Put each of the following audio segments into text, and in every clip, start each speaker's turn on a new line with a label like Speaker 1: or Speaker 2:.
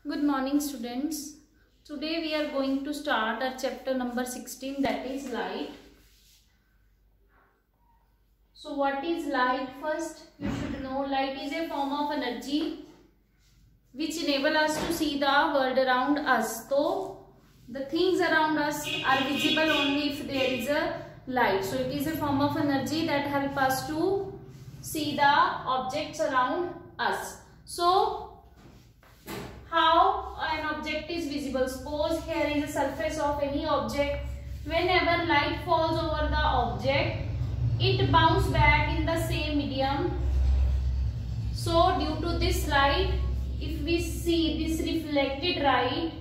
Speaker 1: Good morning, students. Today we are going to start our chapter number 16, that is light. So what is light? First you should know light is a form of energy which enable us to see the world around us. So the things around us are visible only if there is a light. So it is a form of energy that help us to see the objects around us. So how an object is visible? Suppose here is a surface of any object. Whenever light falls over the object, it bounces back in the same medium. So due to this light, if we see this reflected light,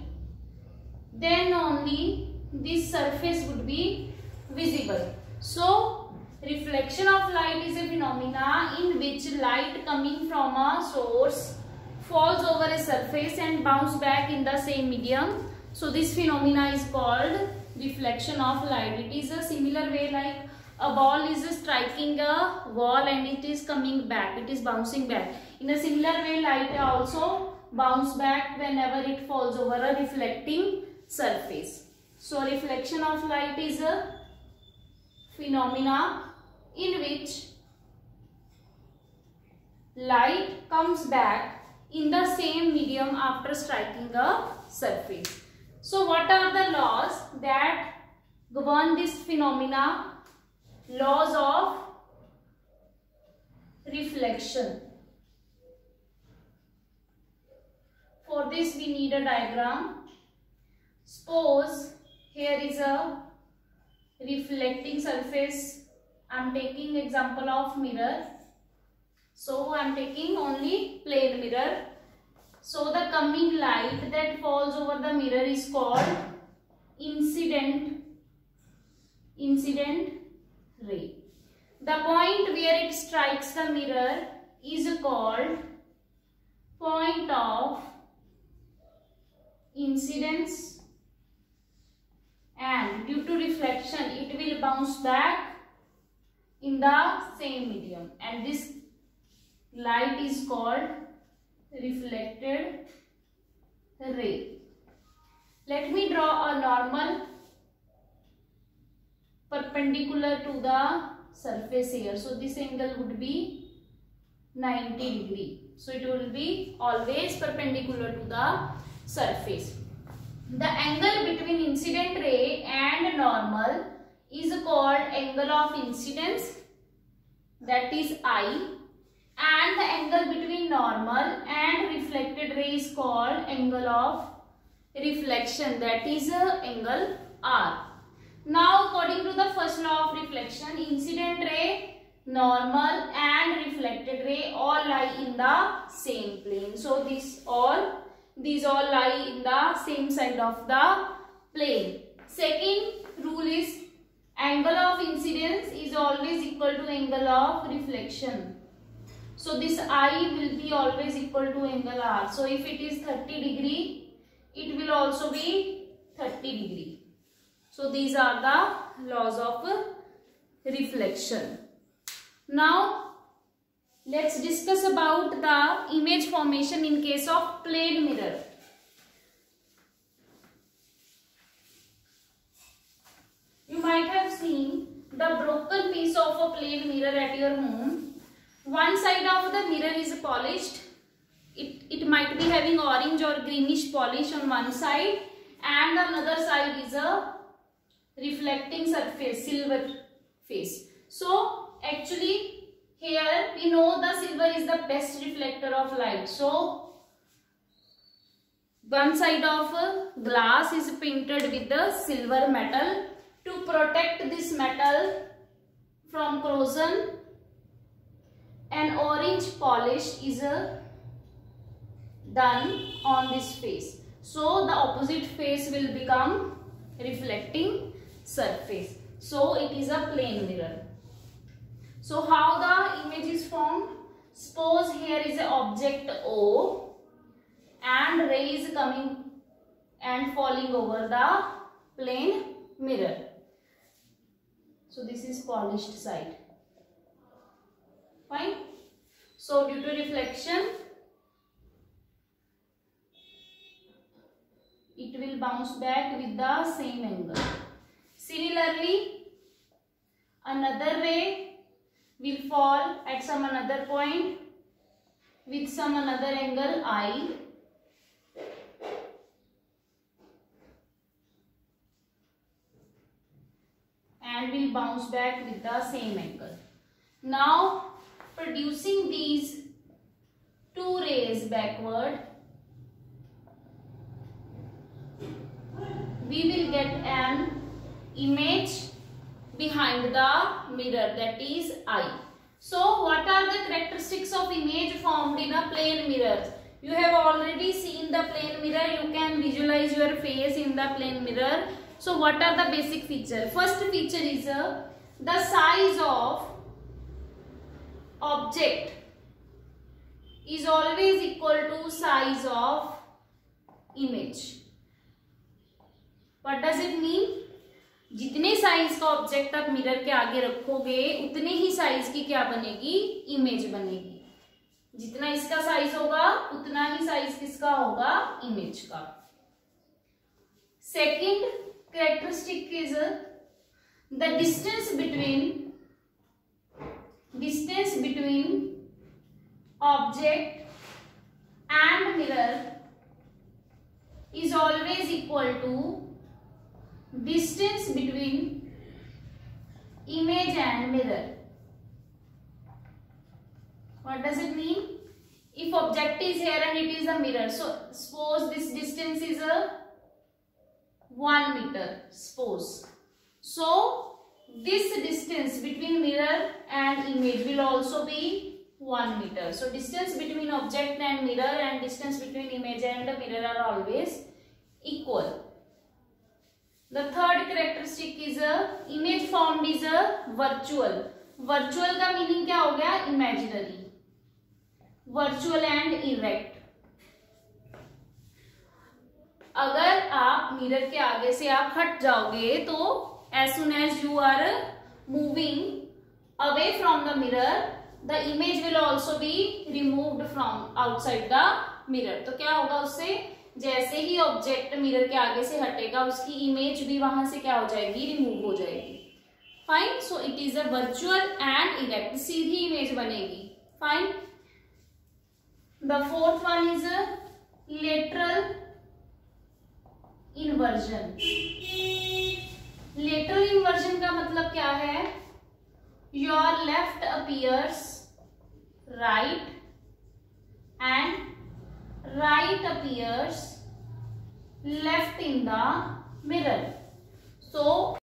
Speaker 1: then only this surface would be visible. So reflection of light is a phenomena in which light coming from a source falls over a surface and bounce back in the same medium. So this phenomena is called reflection of light. It is a similar way like a ball is striking a wall and it is coming back, it is bouncing back. In a similar way, light also bounce back whenever it falls over a reflecting surface. So reflection of light is a phenomena in which light comes back in the same medium after striking a surface. So what are the laws that govern this phenomena? Laws of reflection. For this we need a diagram. Suppose here is a reflecting surface. I am taking example of mirror. So I am taking only plain mirror. So the coming light that falls over the mirror is called incident ray. The point where it strikes the mirror is called point of incidence, and due to reflection it will bounce back in the same medium, and this light is called reflected ray. Let me draw a normal perpendicular to the surface here. So this angle would be 90 degree. So it will be always perpendicular to the surface. The angle between incident ray and normal is called angle of incidence, that is I, and the angle between normal and reflected ray is called angle of reflection, that is angle R. Now according to the first law of reflection, incident ray, normal and reflected ray all lie in the same plane. So these all lie in the same side of the plane. Second rule is angle of incidence is always equal to angle of reflection. So this I will be always equal to angle R. So if it is 30 degree, it will also be 30 degree. So these are the laws of reflection. Now let's discuss about the image formation in case of plane mirror. You might have seen the broken piece of a plane mirror at your home. One side of the mirror is polished. It might be having orange or greenish polish on one side, and another side is a reflecting surface, silver face. So actually here we know the silver is the best reflector of light. So one side of glass is painted with the silver metal to protect this metal from corrosion. An orange polish is done on this face. So the opposite face will become reflecting surface. So it is a plane mirror. So how the image is formed? Suppose here is an object O and ray is coming and falling over the plane mirror. So this is polished side. Fine. So due to reflection, it will bounce back with the same angle. Similarly, another ray will fall at some another point with some another angle I, and will bounce back with the same angle. Now, producing these two rays backward, we will get an image behind the mirror, that is I. So, what are the characteristics of image formed in a plane mirror? You have already seen the plane mirror. You can visualize your face in the plane mirror. So, what are the basic features? First feature is the size of object is always equal to size of image. What does it mean? जितने size का object आप mirror के आगे रखोगे उतने ही size की क्या बनेगी, इमेज बनेगी. जितना इसका साइज होगा उतना ही साइज किसका होगा, इमेज का. Second characteristic is the distance between object and mirror is always equal to distance between image and mirror. What does it mean? If object is here and it is a mirror, so suppose this distance is a 1 meter, suppose. So this distance between mirror and image will also be 1 meter. So distance between object and mirror and distance between image and the mirror are always equal. The third characteristic is image formed is virtual. Virtual का meaning क्या हो गया, imaginary. Virtual and erect. अगर आप mirror के आगे से आप हट जाओगे तो as soon as you are moving away from the mirror, the image will also be removed from outside the mirror. तो क्या होगा उससे, जैसे ही ऑब्जेक्ट मिरर के आगे से हटेगा उसकी इमेज भी वहां से क्या हो जाएगी, रिमूव हो जाएगी. Fine. So it is a virtual and erect, सीधी इमेज बनेगी. Fine. The fourth one is lateral inversion. Lateral inversion का मतलब क्या है, your left appears right and right appears left in the mirror. So